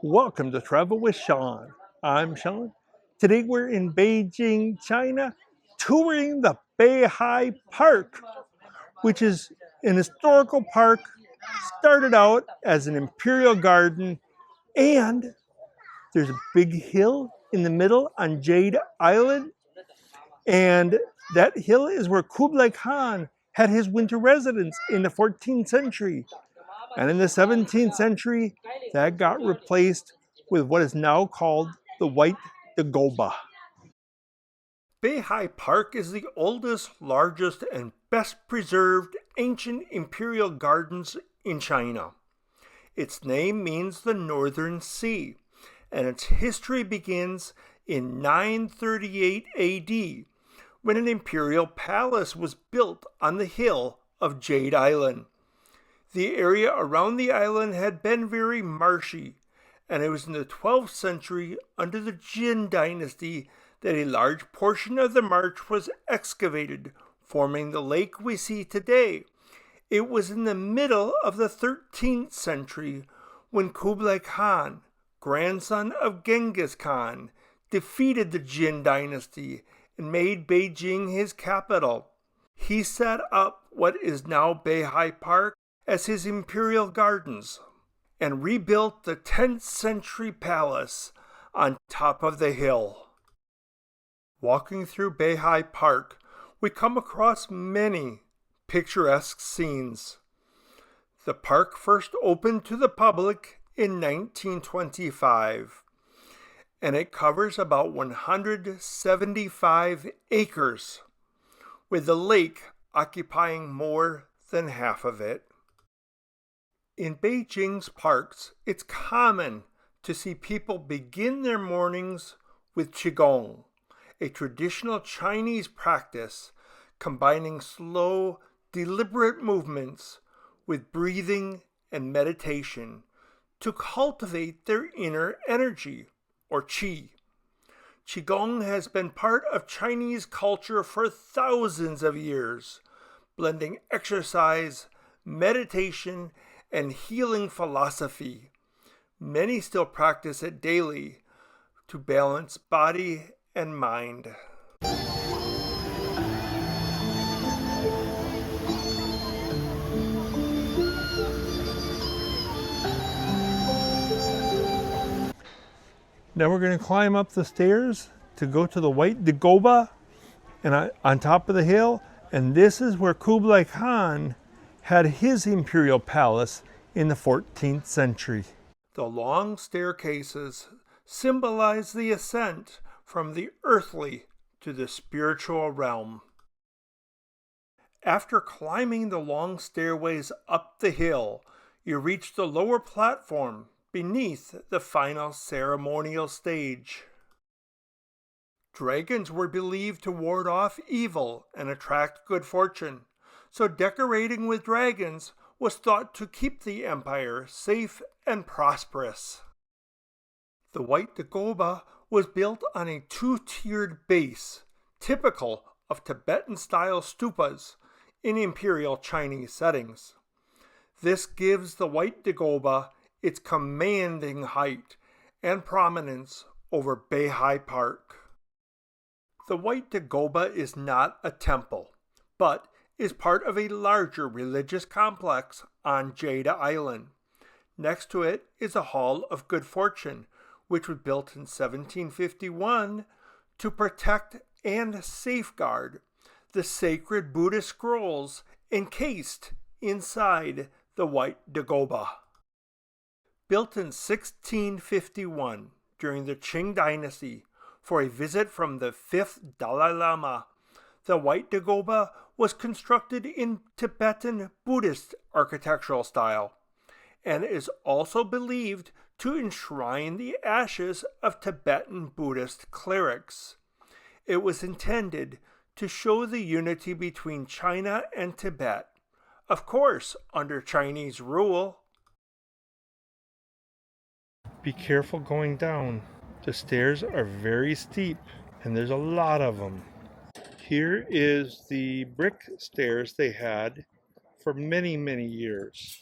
Welcome to Travel with Sean. I'm Sean. Today we're in Beijing, China, touring the Beihai Park, which is an historical park, started out as an imperial garden, and there's a big hill in the middle on Jade Island, and that hill is where Kublai Khan had his winter residence in the 14th century. And in the 17th century, that got replaced with what is now called the White Dagoba. Beihai Park is the oldest, largest, and best preserved ancient imperial gardens in China. Its name means the Northern Sea, and its history begins in 938 AD, when an imperial palace was built on the hill of Jade Island. The area around the island had been very marshy, and it was in the 12th century under the Jin dynasty that a large portion of the marsh was excavated, forming the lake we see today. It was in the middle of the 13th century when Kublai Khan, grandson of Genghis Khan, defeated the Jin dynasty and made Beijing his capital. He set up what is now Beihai Park as his imperial gardens, and rebuilt the 10th century palace on top of the hill. Walking through Beihai Park, we come across many picturesque scenes. The park first opened to the public in 1925, and it covers about 175 acres, with the lake occupying more than half of it. In Beijing's parks, it's common to see people begin their mornings with Qi Gong, a traditional Chinese practice combining slow, deliberate movements with breathing and meditation to cultivate their inner energy, or Qi. Qigong has been part of Chinese culture for thousands of years, blending exercise, meditation, and healing philosophy. Many still practice it daily to balance body and mind. Now we're going to climb up the stairs to go to the White Dagoba and on top of the hill, and this is where Kublai Khan had his imperial palace in the 14th century. The long staircases symbolize the ascent from the earthly to the spiritual realm. After climbing the long stairways up the hill, you reach the lower platform beneath the final ceremonial stage. Dragons were believed to ward off evil and attract good fortune, so decorating with dragons was thought to keep the empire safe and prosperous. The White Dagoba was built on a two-tiered base, typical of Tibetan-style stupas in imperial Chinese settings. This gives the White Dagoba its commanding height and prominence over Beihai Park. The White Dagoba is not a temple, but is part of a larger religious complex on Jade Island. Next to it is a Hall of Good Fortune, which was built in 1751 to protect and safeguard the sacred Buddhist scrolls encased inside the White Dagoba. Built in 1651 during the Qing dynasty for a visit from the 5th Dalai Lama, the White Dagoba was constructed in Tibetan Buddhist architectural style and is also believed to enshrine the ashes of Tibetan Buddhist clerics. It was intended to show the unity between China and Tibet, of course under Chinese rule. Be careful going down. The stairs are very steep and there's a lot of them. Here is the brick stairs they had for many, many years.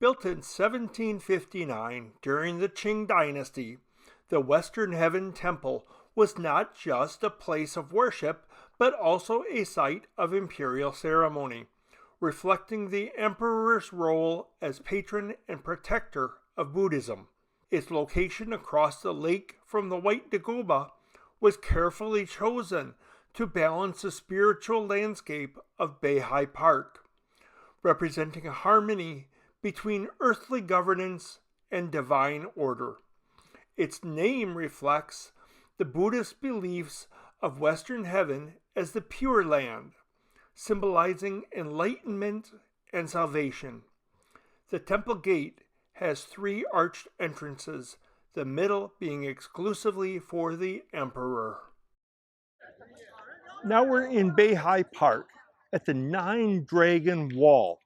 Built in 1759 during the Qing dynasty, the Western Heaven Temple was not just a place of worship, but also a site of imperial ceremony, reflecting the emperor's role as patron and protector of Buddhism. Its location across the lake from the White Dagoba was carefully chosen to balance the spiritual landscape of Beihai Park, representing a harmony between earthly governance and divine order. Its name reflects the Buddhist beliefs of Western Heaven as the Pure Land, symbolizing enlightenment and salvation. The temple gate has 3 arched entrances, the middle being exclusively for the emperor. Now we're in Beihai Park at the 9-Dragon Wall.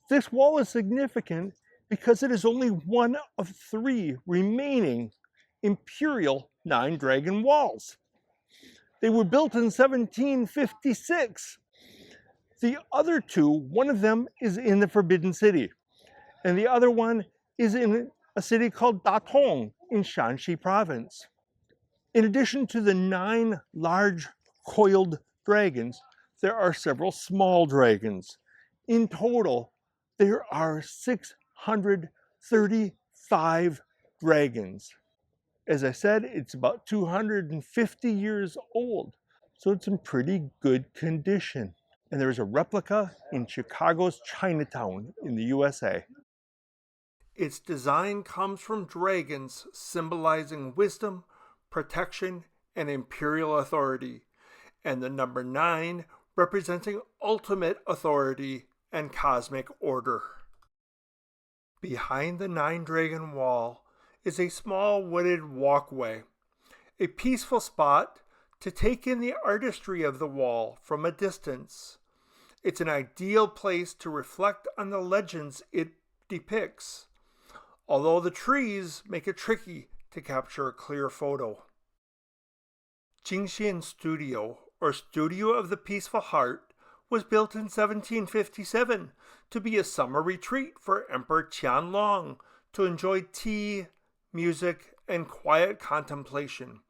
This wall is significant because it is only one of 3 remaining Imperial 9-Dragon walls. They were built in 1756. The other 2, one of them is in the Forbidden City, and the other one is in a city called Datong in Shanxi province. In addition to the 9 large coiled dragons, there are several small dragons. In total, there are 635 dragons. As I said, it's about 250 years old, so it's in pretty good condition. And there's a replica in Chicago's Chinatown in the USA. Its design comes from dragons symbolizing wisdom, protection, and imperial authority, and the number 9 representing ultimate authority and cosmic order. Behind the 9-Dragon Wall is a small wooded walkway, a peaceful spot to take in the artistry of the wall from a distance. It's an ideal place to reflect on the legends it depicts, although the trees make it tricky to capture a clear photo. Jingxian Studio, or Studio of the Peaceful Heart, was built in 1757 to be a summer retreat for Emperor Qianlong to enjoy tea, music, and quiet contemplation.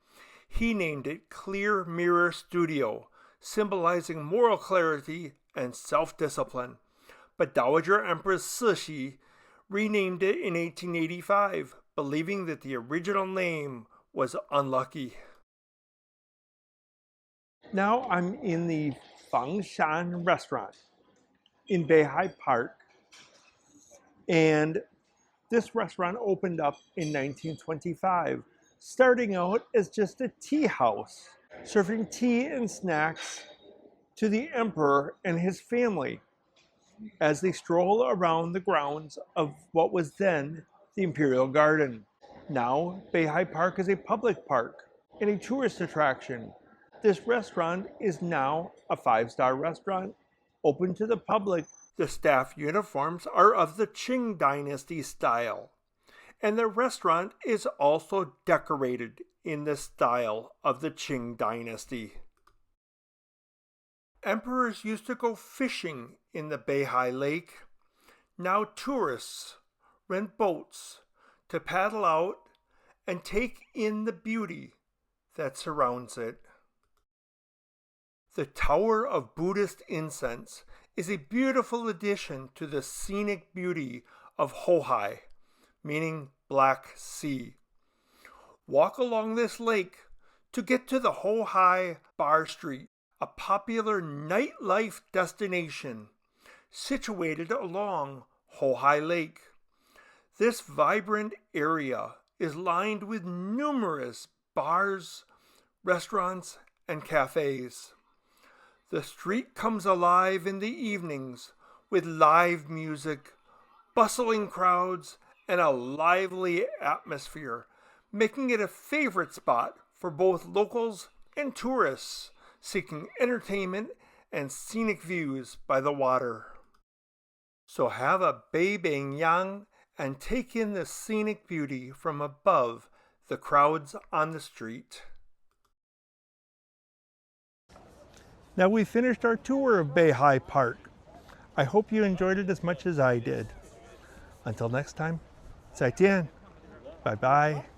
He named it Clear Mirror Studio, symbolizing moral clarity and self-discipline. But Dowager Empress Cixi renamed it in 1885, believing that the original name was unlucky. Now I'm in the Fangshan restaurant in Beihai Park, and this restaurant opened up in 1925, starting out as just a tea house, serving tea and snacks to the emperor and his family as they stroll around the grounds of what was then the Imperial Garden. Now, Beihai Park is a public park and a tourist attraction. This restaurant is now a 5-star restaurant, open to the public. The staff uniforms are of the Qing dynasty style, and the restaurant is also decorated in the style of the Qing dynasty. Emperors used to go fishing in the Beihai Lake. Now tourists rent boats to paddle out and take in the beauty that surrounds it. The Tower of Buddhist Incense is a beautiful addition to the scenic beauty of Hohai, meaning Black Sea. Walk along this lake to get to the Hohai Bar Street, a popular nightlife destination situated along Hohai Lake. This vibrant area is lined with numerous bars, restaurants, and cafes. The street comes alive in the evenings with live music, bustling crowds, and a lively atmosphere, making it a favorite spot for both locals and tourists seeking entertainment and scenic views by the water. So have a Běi Bīng Yáng and take in the scenic beauty from above the crowds on the street. Now we finished our tour of Beihai Park. I hope you enjoyed it as much as I did. Until next time, 再见, bye bye.